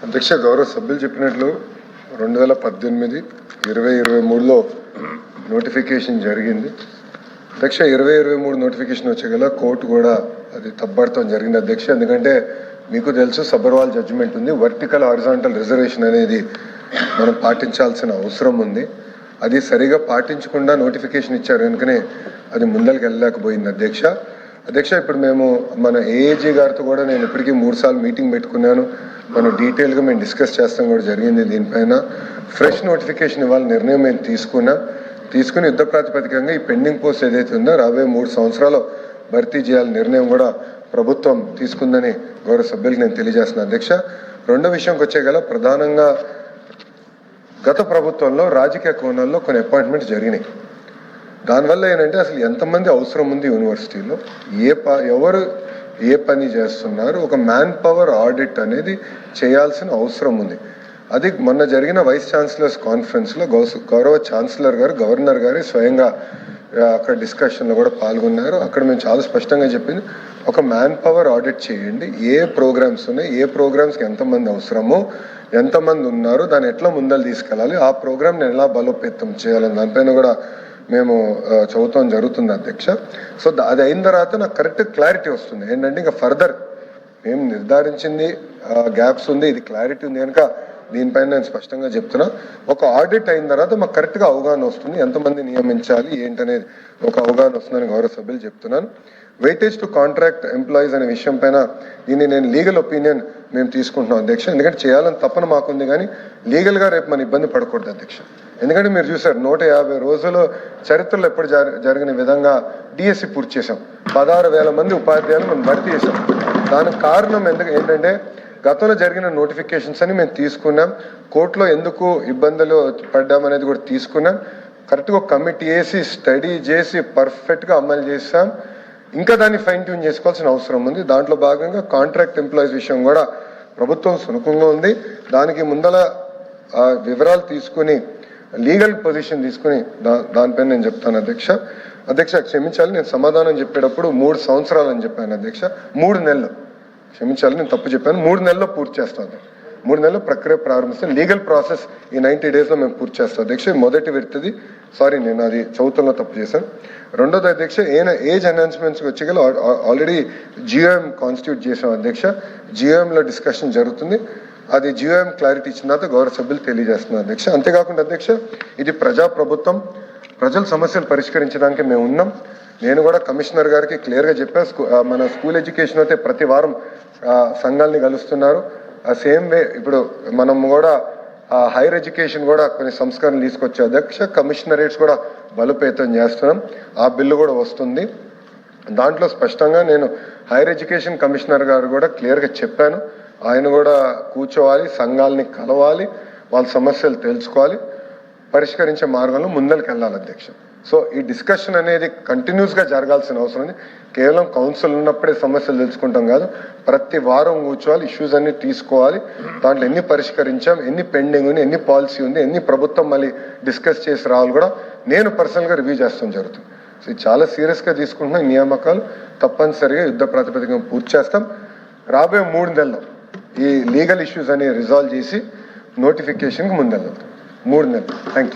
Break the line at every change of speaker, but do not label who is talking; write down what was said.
అధ్యక్ష, గౌరవ సభ్యులు చెప్పినట్లు 2018, 2023లో నోటిఫికేషన్ జరిగింది. అధ్యక్ష, 2023 నోటిఫికేషన్ వచ్చే గల కోర్టు కూడా అది తప్పబడతాం జరిగింది అధ్యక్ష. ఎందుకంటే మీకు తెలుసు సబర్వాల్ జడ్జిమెంట్ ఉంది. వర్టికల్ హారిజాంటల్ రిజర్వేషన్ అనేది మనం పాటించాల్సిన అవసరం ఉంది. అది సరిగా పాటించకుండా నోటిఫికేషన్ ఇచ్చారు కనుకనే అది ముందరికి వెళ్ళలేకపోయింది అధ్యక్ష. ఇప్పుడు మేము మన ఏఏజీ గారితో కూడా నేను ఇప్పటికీ 3 సార్లు మీటింగ్ పెట్టుకున్నాను. మనం డీటెయిల్గా మేము డిస్కస్ చేస్తాం కూడా జరిగింది. దీనిపైన ఫ్రెష్ నోటిఫికేషన్ ఇవ్వాలి నిర్ణయం మేము తీసుకుని యుద్ధ ప్రాతిపదికంగా ఈ పెండింగ్ పోస్ట్ ఏదైతే ఉందో రాబోయే 3 సంవత్సరాలు భర్తీ చేయాలని నిర్ణయం కూడా ప్రభుత్వం తీసుకుందని గౌరవ సభ్యులకు నేను తెలియజేస్తున్నాను అధ్యక్ష. రెండో విషయంకి వచ్చే గల ప్రధానంగా గత ప్రభుత్వంలో రాజకీయ కోణాల్లో కొన్ని అపాయింట్మెంట్స్ జరిగినాయి. దానివల్ల ఏంటంటే అసలు ఎంతమంది అవసరం ఉంది యూనివర్సిటీలో, ఎవరు ఏ పని చేస్తున్నారు, ఒక మ్యాన్ పవర్ ఆడిట్ అనేది చేయాల్సిన అవసరం ఉంది. అది మొన్న జరిగిన వైస్ ఛాన్సలర్స్ కాన్ఫరెన్స్లో గౌరవ ఛాన్సలర్ గారు, గవర్నర్ గారు స్వయంగా అక్కడ డిస్కషన్లో కూడా పాల్గొన్నారు. అక్కడ మేము చాలా స్పష్టంగా చెప్పింది, ఒక మ్యాన్ పవర్ ఆడిట్ చేయండి, ఏ ప్రోగ్రామ్స్ ఉన్నాయి, ఏ ప్రోగ్రామ్స్కి ఎంతమంది అవసరమో, ఎంతమంది ఉన్నారు, దాన్ని ఎట్లా ముందలు తీసుకెళ్ళాలి, ఆ ప్రోగ్రామ్ని ఎలా బలోపేతం చేయాలని దానిపైన కూడా మేము చదువుతాం జరుగుతుంది అధ్యక్ష. సో అది అయిన తర్వాత నాకు కరెక్ట్ క్లారిటీ వస్తుంది. ఏంటంటే ఇంకా ఫర్దర్ మేము నిర్ధారించింది గ్యాప్స్ ఉంది, ఇది క్లారిటీ ఉంది కనుక దీనిపైన నేను స్పష్టంగా చెప్తున్నా. ఒక ఆడిట్ అయిన తర్వాత మాకు కరెక్ట్గా అవగాహన వస్తుంది, ఎంతమంది నియమించాలి ఏంటనేది ఒక అవగాహన వస్తుందని గౌరవ సభ్యులు చెప్తున్నాను. వెయిటేజ్ టు కాంట్రాక్ట్ ఎంప్లాయీస్ అనే విషయం పైన దీన్ని నేను లీగల్ ఒపీనియన్ మేము తీసుకుంటున్నాం అధ్యక్ష. ఎందుకంటే చేయాలని తప్పన మాకుంది, కానీ లీగల్గా రేపు మన ఇబ్బంది పడకూడదు అధ్యక్ష. ఎందుకంటే మీరు చూసారు 150 రోజులు చరిత్రలో ఎప్పుడు జరిగిన విధంగా డిఎస్సి పూర్తి చేశాం. 16,000 మంది ఉపాధ్యాయులు మనం భర్తీ చేశాం. దానికి కారణం ఏంటంటే గతంలో జరిగిన నోటిఫికేషన్స్ అని మేము తీసుకున్నాం, కోర్టులో ఎందుకు ఇబ్బందులు పడ్డామనేది కూడా తీసుకున్నాం. కరెక్ట్గా ఒక కమిటీ వేసి స్టడీ చేసి పర్ఫెక్ట్గా అమలు చేసాం. ఇంకా దాన్ని ఫైన్ ట్యూన్ చేసుకోవాల్సిన అవసరం ఉంది. దాంట్లో భాగంగా కాంట్రాక్ట్ ఎంప్లాయీస్ విషయం కూడా ప్రభుత్వం సునుకంగా ఉంది. దానికి ముందల వివరాలు తీసుకుని లీగల్ పొజిషన్ తీసుకుని దానిపైన నేను చెప్తాను అధ్యక్ష. క్షమించాలి, నేను సమాధానం చెప్పేటప్పుడు 3 సంవత్సరాలు అని చెప్పాను అధ్యక్ష. 3 నెలలు క్షమించాలి, నేను తప్పు చెప్పాను. 3 నెలల్లో పూర్తి చేస్తాను. 3 నెలల్లో ప్రక్రియ ప్రారంభిస్తాం. లీగల్ ప్రాసెస్ ఈ 90 డేస్లో మేము పూర్తి చేస్తాం అధ్యక్ష. మొదటి విడతది, సారీ నేను అది చదువుతంలో తప్పు చేశాను. రెండోది అధ్యక్ష, ఏజ్ ఎన్హాన్స్మెంట్స్కి వచ్చేగల ఆల్రెడీ జియోఎం కాన్స్టిట్యూట్ చేసాం అధ్యక్ష. జియోఎంలో డిస్కషన్ జరుగుతుంది. అది జియోఎం క్లారిటీ ఇచ్చిన తర్వాత గౌరవ సభ్యులు తెలియజేస్తున్నారు అధ్యక్ష. అంతేకాకుండా అధ్యక్ష, ఇది ప్రజాప్రభుత్వం, ప్రజల సమస్యలు పరిష్కరించడానికి మేము ఉన్నాం. నేను కూడా కమిషనర్ గారికి క్లియర్గా చెప్పాను. మన స్కూల్ ఎడ్యుకేషన్ అయితే ప్రతి వారం సంఘాలని కలుస్తున్నారు. ఆ సేమ్ వే ఇప్పుడు మనం కూడా హైయర్ ఎడ్యుకేషన్ కూడా కొన్ని సంస్కరణలు తీసుకొచ్చే అధ్యక్ష. కమిషనరేట్స్ కూడా బలోపేతం చేస్తున్నాం. ఆ బిల్లు కూడా వస్తుంది. దాంట్లో స్పష్టంగా నేను హైయర్ ఎడ్యుకేషన్ కమిషనర్ గారు కూడా క్లియర్గా చెప్పాను. ఆయన కూడా కూర్చోవాలి, సంఘాలని కలవాలి, వాళ్ళ సమస్యలు తెలుసుకోవాలి, పరిష్కరించే మార్గంలో ముందరికి వెళ్ళాలి అధ్యక్ష. సో ఈ డిస్కషన్ అనేది కంటిన్యూస్గా జరగాల్సిన అవసరం ఉంది. కేవలం కౌన్సిల్ ఉన్నప్పుడే సమస్యలు తెలుసుకుంటాం కాదు, ప్రతి వారం కూర్చోవాలి, ఇష్యూస్ అన్ని తీసుకోవాలి, దాంట్లో ఎన్ని పరిష్కరించాం, ఎన్ని పెండింగ్ ఉంది, ఎన్ని పాలసీ ఉంది, ఎన్ని ప్రభుత్వం మళ్ళీ డిస్కస్ చేసి రావాలి కూడా నేను పర్సనల్గా రివ్యూ చేస్తాం జరుగుతుంది. సో ఇది చాలా సీరియస్గా తీసుకుంటున్నాం. ఈ నియామకాలు తప్పనిసరిగా యుద్ధ ప్రాతిపదికన పూర్తి చేస్తాం. రాబోయే 3 నెలల్లో ఈ లీగల్ ఇష్యూస్ అని రిజాల్వ్ చేసి నోటిఫికేషన్కి ముందెళ్తాం. 3 నెలలు. Thank you.